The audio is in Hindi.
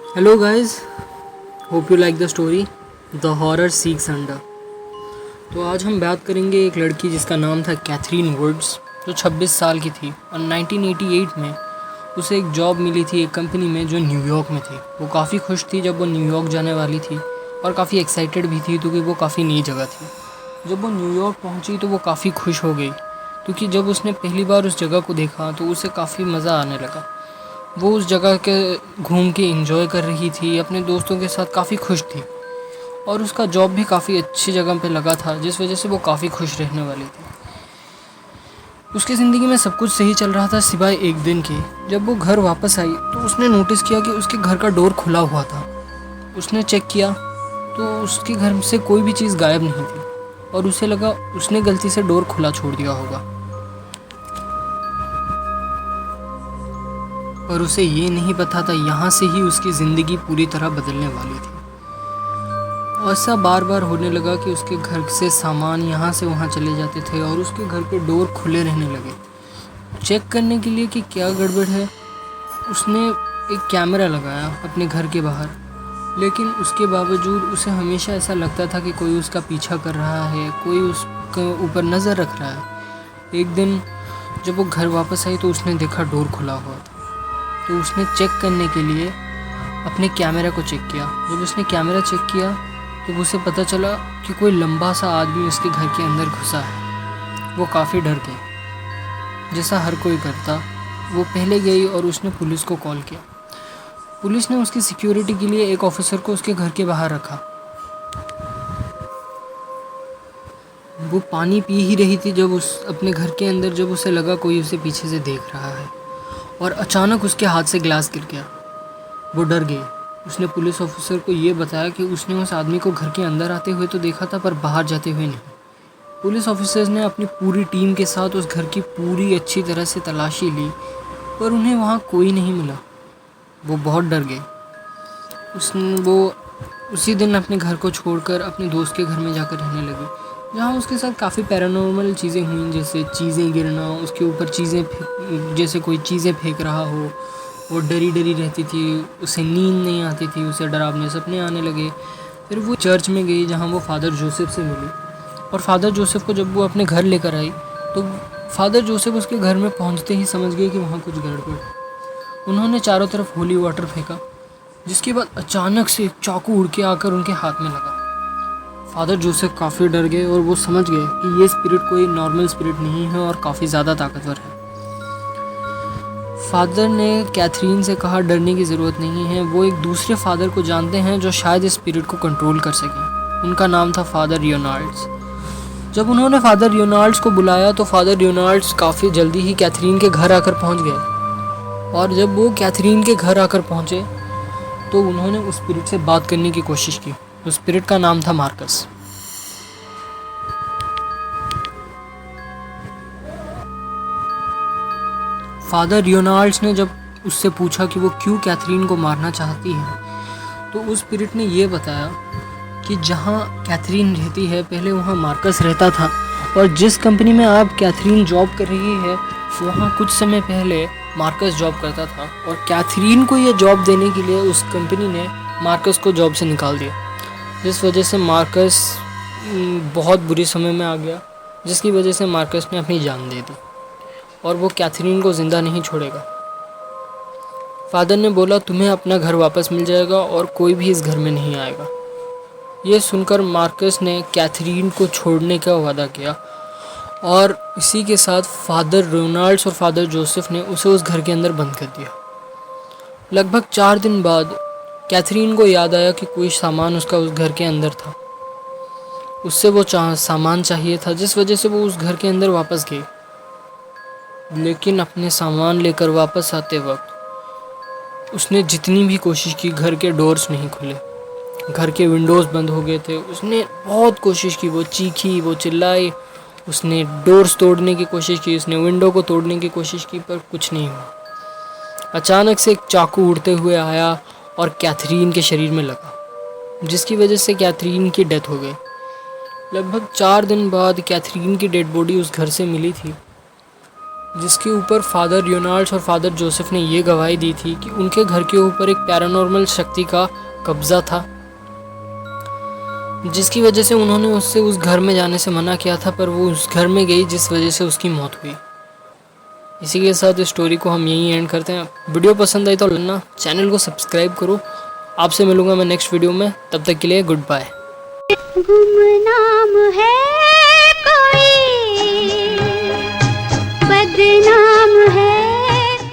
Hello guys, hope you like the story the horror seeks under. तो आज हम बात करेंगे एक लड़की जिसका नाम था कैथरीन वुड्स, जो 26 साल की थी और 1988 में उसे एक जॉब मिली थी एक कंपनी में जो न्यूयॉर्क में थी। वो काफ़ी खुश थी जब वो न्यूयॉर्क जाने वाली थी और काफ़ी एक्साइटेड भी थी क्योंकि वो काफ़ी नई जगह थी। जब वो न्यूयॉर्क पहुंची तो वो काफ़ी खुश हो गई क्योंकि जब उसने पहली बार उस जगह को देखा तो उसे काफ़ी मज़ा आने लगा। वो उस जगह के घूम के एंजॉय कर रही थी, अपने दोस्तों के साथ काफ़ी खुश थी और उसका जॉब भी काफ़ी अच्छी जगह पे लगा था जिस वजह से वो काफ़ी खुश रहने वाली थी। उसकी ज़िंदगी में सब कुछ सही चल रहा था सिवाय एक दिन के। जब वो घर वापस आई तो उसने नोटिस किया कि उसके घर का डोर खुला हुआ था। उसने चेक किया तो उसके घर से कोई भी चीज़ गायब नहीं थी और उसे लगा उसने गलती से डोर खुला छोड़ दिया होगा। पर उसे ये नहीं पता था यहाँ से ही उसकी ज़िंदगी पूरी तरह बदलने वाली थी। ऐसा बार बार होने लगा कि उसके घर से सामान यहाँ से वहाँ चले जाते थे और उसके घर के डोर खुले रहने लगे। चेक करने के लिए कि क्या गड़बड़ है, उसने एक कैमरा लगाया अपने घर के बाहर, लेकिन उसके बावजूद उसे हमेशा ऐसा लगता था कि कोई उसका पीछा कर रहा है, कोई उसके ऊपर नज़र रख रहा है। एक दिन जब वो घर वापस आई तो उसने देखा डोर खुला हुआ था। तो उसने चेक करने के लिए अपने कैमरा को चेक किया। जब उसने कैमरा चेक किया तो उसे पता चला कि कोई लंबा सा आदमी उसके घर के अंदर घुसा है। वो काफ़ी डर गई, जैसा हर कोई करता। वो पहले गई और उसने पुलिस को कॉल किया। पुलिस ने उसकी सिक्योरिटी के लिए एक ऑफिसर को उसके घर के बाहर रखा। वो पानी पी ही रही थी जब उस अपने घर के अंदर जब उसे लगा कोई उसे पीछे से देख रहा है और अचानक उसके हाथ से ग्लास गिर गया। वो डर गई। उसने पुलिस ऑफिसर को ये बताया कि उसने उस आदमी को घर के अंदर आते हुए तो देखा था पर बाहर जाते हुए नहीं। पुलिस ऑफिसर्स ने अपनी पूरी टीम के साथ उस घर की पूरी अच्छी तरह से तलाशी ली पर उन्हें वहाँ कोई नहीं मिला। वो बहुत डर गए। वो उसी दिन अपने घर को छोड़कर अपने दोस्त के घर में जाकर रहने लगी, जहाँ उसके साथ काफ़ी पैरानॉर्मल चीज़ें हुई, जैसे चीज़ें गिरना, उसके ऊपर चीज़ें जैसे कोई चीज़ें फेंक रहा हो। वो डरी डरी रहती थी, उसे नींद नहीं आती थी, उसे डरावने सपने आने लगे। फिर वो चर्च में गई जहाँ वो फादर जोसेफ से मिली और फादर जोसेफ को जब वो अपने घर लेकर आई तो फादर जोसेफ उसके घर में पहुँचते ही समझ गए कि वहाँ कुछ गड़बड़। उन्होंने चारों तरफ होली वाटर फेंका, जिसके बाद अचानक से एक चाकू उड़ के आकर उनके हाथ में लगा। फादर जोसेफ काफ़ी डर गए और वो समझ गए कि ये स्पिरिट कोई नॉर्मल स्पिरिट नहीं है और काफ़ी ज़्यादा ताकतवर है। फादर ने कैथरीन से कहा डरने की ज़रूरत नहीं है, वो एक दूसरे फादर को जानते हैं जो शायद इस स्पिरिट को कंट्रोल कर सकें। उनका नाम था फादर रियोनाल्ड्स। जब उन्होंने फादर रियोनाल्ड्स को बुलाया तो फादर रियोनाल्ड्स काफ़ी जल्दी ही कैथरीन के घर आकर पहुंच गए और जब वो कैथरीन के घर आकर पहुंचे तो उन्होंने उस स्पिरिट से बात करने की कोशिश की। उस स्पिरिट का नाम था मार्कस। फादर रियोनाल्ड्स ने जब उससे पूछा कि वो क्यों कैथरीन को मारना चाहती है तो उस स्पिरिट ने ये बताया कि जहाँ कैथरीन रहती है पहले वहाँ मार्कस रहता था और जिस कंपनी में अब कैथरीन जॉब कर रही है वहाँ कुछ समय पहले मार्कस जॉब करता था और कैथरीन को ये जॉब देने के लिए उस कंपनी ने मार्कस को जॉब से निकाल दिया, जिस वजह से मार्कस बहुत बुरी समय में आ गया, जिसकी वजह से मार्कस ने अपनी जान दे दी और वो कैथरीन को ज़िंदा नहीं छोड़ेगा। फादर ने बोला तुम्हें अपना घर वापस मिल जाएगा और कोई भी इस घर में नहीं आएगा। ये सुनकर मार्कस ने कैथरीन को छोड़ने का वादा किया और इसी के साथ फादर रोनाल्ड्स और फादर जोसेफ ने उसे उस घर के अंदर बंद कर दिया। लगभग 4 दिन बाद कैथरीन को याद आया कि कोई सामान उसका उस घर के अंदर था। उससे वो सामान चाहिए था, जिस वजह से वो उस घर के अंदर वापस गई। लेकिन अपने सामान लेकर वापस आते वक्त उसने जितनी भी कोशिश की घर के डोर्स नहीं खुले, घर के विंडोज़ बंद हो गए थे। उसने बहुत कोशिश की, वो चीखी, वो चिल्लाई, उसने डोर्स तोड़ने की कोशिश की, उसने विंडो को तोड़ने की कोशिश की पर कुछ नहीं हुआ। अचानक से एक चाकू उड़ते हुए आया और कैथरीन के शरीर में लगा, जिसकी वजह से कैथरीन की डेथ हो गई। लगभग 4 दिन बाद कैथरीन की डेड बॉडी उस घर से मिली थी जिसके ऊपर फादर रियोनाल्ड्स और फादर जोसेफ ने ये गवाही दी थी कि उनके घर के ऊपर एक पैरानॉर्मल शक्ति का कब्जा था, जिसकी वजह से उन्होंने उससे उस घर में जाने से मना किया था, पर वो उस घर में गई जिस वजह से उसकी मौत हुई। इसी के साथ इस स्टोरी को हम यहीं एंड करते हैं। वीडियो पसंद आई तो लेना, चैनल को सब्सक्राइब करो। आपसे मिलूंगा मैं नेक्स्ट वीडियो में, तब तक के लिए गुड बाय। गुमनाम है कोई, बदनाम है